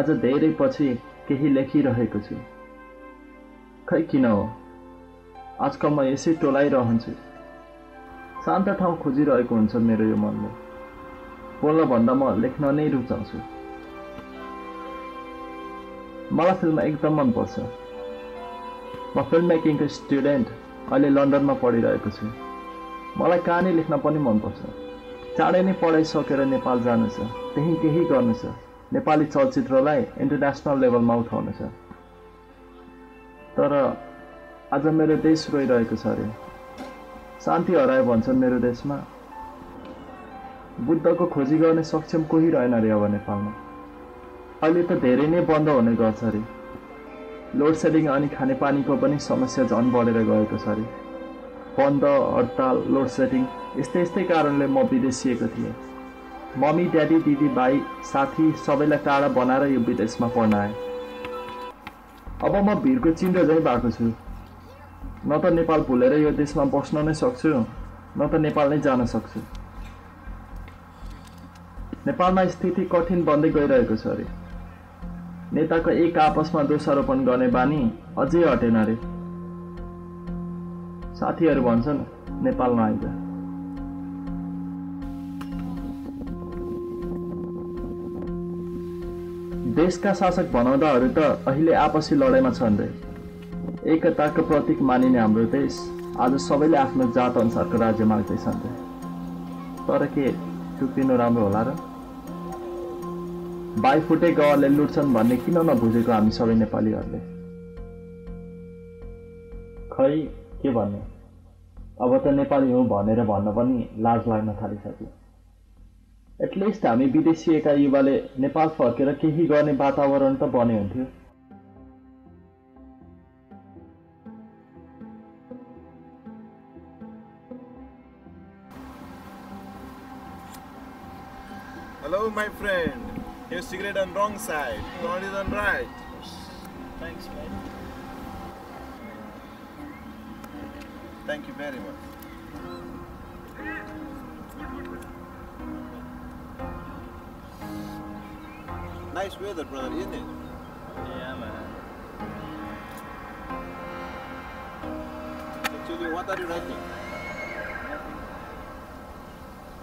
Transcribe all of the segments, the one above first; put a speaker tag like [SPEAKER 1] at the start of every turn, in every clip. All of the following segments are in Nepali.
[SPEAKER 1] आज धेरै पछि केही लेखिरहेको छु। खै किन हो आजकल म यसै टोलाइरहन्छु। शान्त ठाउँ खोजिरहेको हुन्छ मेरो यो मनले। बोल्न भन्दा म लेख्न नै रुचाउँछु। मलाई फिल्म एकदम मनपर्छ। म फिल्म मेकिङको स्टुडेन्ट अहिले लन्डनमा पढिरहेको छु। मलाई कहानी लेख्न पनि मनपर्छ। चाँडै नै पढाइ सकेर नेपाल जानु छ। त्यही केही गर्नु छ। नेपाली चलचित्रलाई इन्टरनेसनल लेभलमा उठाउनु छ। तर आज मेरो देश रोइरहेको छ अरे। शान्ति हरायो भन्छन् मेरो देशमा। बुद्धको खोजी गर्ने सक्षम कोही रहेन अरे अब नेपालमा। अहिले त धेरै नै बन्द हुने गर्छ अरे। लोड सेडिङ अनि खानेपानीको पनि समस्या झन् बढेर गएको छ अरे। बन्द, हडताल, लोड सेडिङ यस्तै कारणले म विदेशिएको थिएँ। मम्मी, ड्याडी, दिदी, भाइ, साथी सबैलाई टाढा बनाएर यो विदेशमा पढ्न आएँ। अब म भिरको चिन्डो झैँ भएको छु। न त नेपाल भुलेर यो देशमा बस्न नै सक्छु, न त नेपाल नै जान सक्छु। नेपालमा स्थिति कठिन बन्दै गइरहेको छ अरे। नेताको एक आपसमा दोषारोपण गर्ने बानी अझै हटेन अरे। साथीहरू भन्छन् नेपाल नआइज। देशका शासक भनाउँदाहरू त अहिले आपसी लडाइँमा छन् रे। एकताको प्रतीक मानिने हाम्रो देश आज सबैले आफ्नो जात अनुसारको राज्य माग्दैछन् रे। तर के टुक्रिनु राम्रो होला र? बाई फुटे गहरले लुट्छन् भन्ने किन नबुझेको हामी सबै नेपालीहरूले? खै के भन्ने, अब त नेपाली हुँ भनेर भन्न पनि लाज लाग्न थालिसक्यो। एटलिस्ट हामी विदेशिएका युवाले नेपाल फर्केर केही गर्ने वातावरण त बने हुन्थ्यो।
[SPEAKER 2] Hello, my friend. Your cigarette on wrong side. Not is on right.
[SPEAKER 3] Thanks, man.
[SPEAKER 2] Thank you very much. Nice weather, brother, isn't it?
[SPEAKER 3] Yeah, man.
[SPEAKER 2] Actually, what are you writing?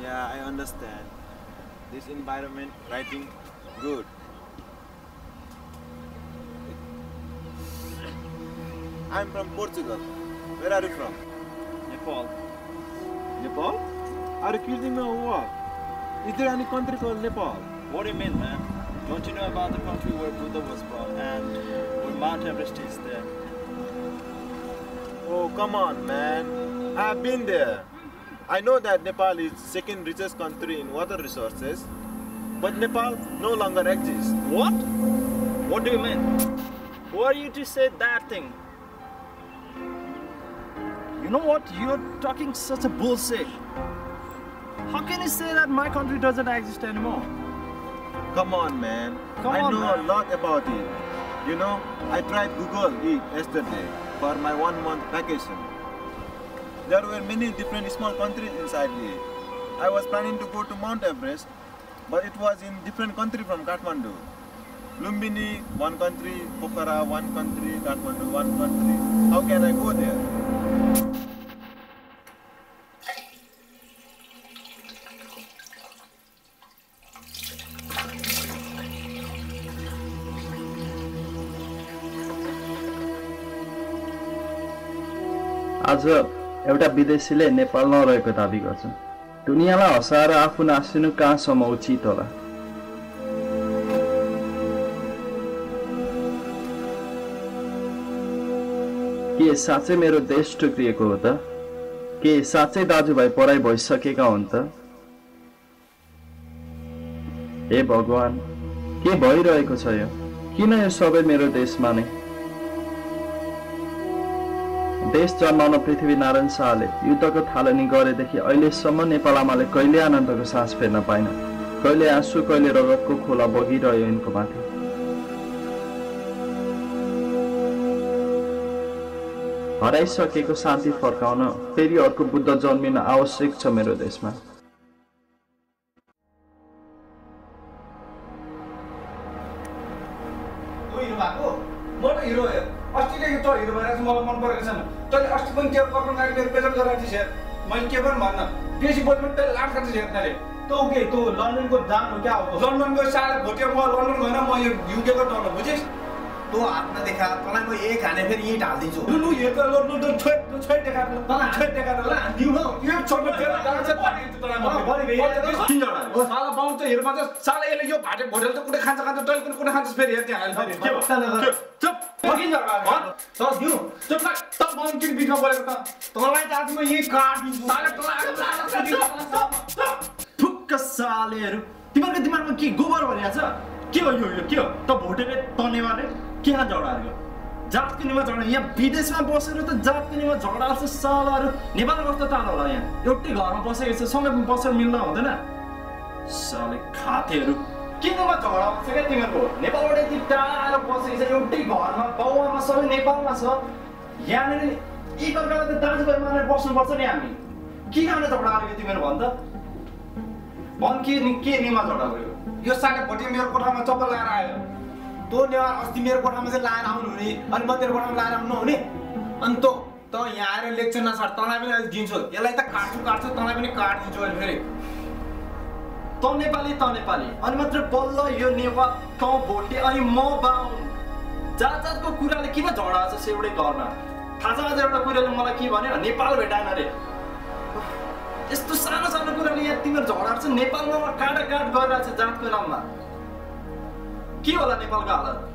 [SPEAKER 2] Yeah, I understand. This environment, writing, good. I'm from Portugal. Where are you from?
[SPEAKER 3] Nepal.
[SPEAKER 2] Nepal? Are you kidding me or what? Is there any country called Nepal?
[SPEAKER 3] What do you mean, man? Don't you know about the country where Buddha was born and where Mount Everest is there?
[SPEAKER 2] Oh, come on, man. I have been there. I know that Nepal is second richest country in water resources, but Nepal no longer exists.
[SPEAKER 3] What? What do you mean? Who are you to say that thing? You know what? You're talking such a bullshit. How can you say that my country doesn't exist anymore?
[SPEAKER 2] Come on, man.
[SPEAKER 3] Come
[SPEAKER 2] I
[SPEAKER 3] on,
[SPEAKER 2] know
[SPEAKER 3] man.
[SPEAKER 2] a lot about it. You know, I tried Google it yesterday for my 1 month vacation. There were many different small countries inside it. I was planning to go to Mount Everest, but it was in different country from Kathmandu. Lumbini, one country, Pokhara, one country, Kathmandu, one country. How can I go there?
[SPEAKER 1] आज एउटा विदेशीले नेपाल नरहेको दाबी गर्छ। दुनियाँलाई हँसाएर आफू नासिनु कहाँसम्म उचित होला? के साँच्चै मेरो देश टुक्रिएको हो त? के साँच्चै दाजुभाइ पराई भइसकेका हुन् त? हे भगवान, के भइरहेको छ यो? किन यो सबै मेरो देशमा नै? देश जन्माउन पृथ्वीनारायण शाहले युद्धको थालनी गरेदेखि अहिलेसम्म नेपाल आमाले कहिले आनन्दको सास फेर्न पाइन। कहिले आँसु, कहिले रगतको खोला बगिरह्यो यिनको माथि। हराइसकेको शान्ति फर्काउन फेरि अर्को बुद्ध जन्मिन आवश्यक छ मेरो देशमा।
[SPEAKER 4] गीत भइरहेको छ मलाई मन परेको छैन तैँले अस्ति पनि के गर्नु लागि मेरो बेजत गरेर थिइस् यार मैले के पनि भन्न बेसी बोल्नु तैँले लाट खान्छ हेर तैँले
[SPEAKER 3] तँ के तँ लन्डनको जान हो क्या हो
[SPEAKER 4] लन्डनको साला भोटे म लन्डन गएन म यो युकेको डर बुझिस्
[SPEAKER 2] तँ हात नदेखा तँलाई म एक हाने फेरि इँट हालिदिन्छु
[SPEAKER 4] लु यो त लु छोइ देखा ल
[SPEAKER 3] दिउ न
[SPEAKER 4] यो छोड्नु फेरि लाग्छ तँलाई म
[SPEAKER 3] बढी भइरहेको छ
[SPEAKER 4] ओ साला बाउ त हेर्मा त साला यसले यो भाटे भोटेल त कुनै खान्छ तैँले पनि कुनै खान्छस् फेरि हेर त्यहाँ हाल
[SPEAKER 3] के भयो
[SPEAKER 4] चुप फकिन जग्गा
[SPEAKER 3] त दिउ
[SPEAKER 4] चुप लाग त बाउ किन बिचमा बोलेको त
[SPEAKER 3] तँलाई त आज म यही काटिदिन्छु
[SPEAKER 4] साला तँलाई
[SPEAKER 3] ठुक्क सालेहरू तिमीहरूको दिमागमा के गोबर भरिया छ के हो यो के हो त भोटेले तनेवाले के खान झगडाहरू जातको निमा झगडा यहाँ विदेशमा बसेर त जातको निमा झगडा छ सालाहरू नेपालमा कस्तो टाढो होला यहाँ एउटै घरमा बसेको छ सँगै बसेर मिल्न हुँदैन साले खातेहरू किनमा झगडा हुन्छ क्या तिमीहरूको नेपालबाट यति टाढो बसेको छ एउटै घरमा बाउआमा सबै नेपालमा छ यहाँनिर एकअर्कालाई त दाजुभाइ मानेर बस्नुपर्छ नि हामी के खान झगडा गरेको तिमीहरू भन् त भन् के निमा झगडा गऱ्यो
[SPEAKER 4] यो साले भोटे मेरो कोठामा चप्पल लगाएर आयो
[SPEAKER 2] तँ नेवार अस्ति मेरो कोठामा चाहिँ लाएर आउनु हुने अनि म तेरो कोठामा लाएर आउनु हुने अनि तँ यहाँ आएर लेक्चर नछाड तँलाई पनि अहिले दिन्छु यसलाई त काट्छु तँलाई पनि काटिदिन्छु अहिले फेरि
[SPEAKER 3] तँ नेपाली अनि मात्र बल्ल यो नेवार तँ भोटे अनि म बाहुन जातको कुराले किन झगडा छ एउटै घरमा थाहा छ आज एउटा कुराले मलाई के भन्यो नेपाल भेटाएन अरे यस्तो सानो सानो कुराले यहाँ तिमीहरू झगडा छ नेपालमा काटाकाट गरिरहेको छ जातको नाममा के होला नेपालको हालत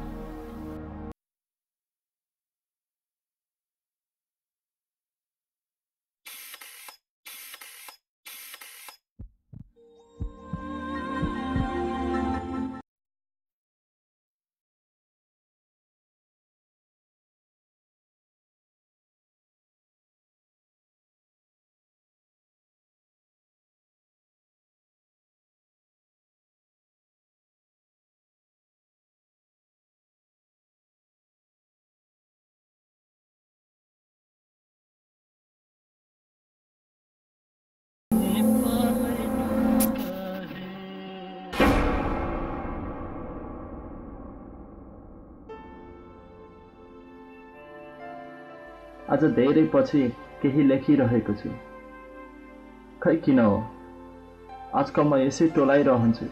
[SPEAKER 1] आज धेरै पछि केही लेखिरहेको छु खै किन हो आजकल म यसै टोलाइरहन्छु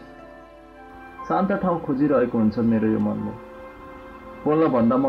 [SPEAKER 1] शान्त ठाउँ खोजिरहेको हुन्छ मेरो यो मनले बोल्न भन्दा म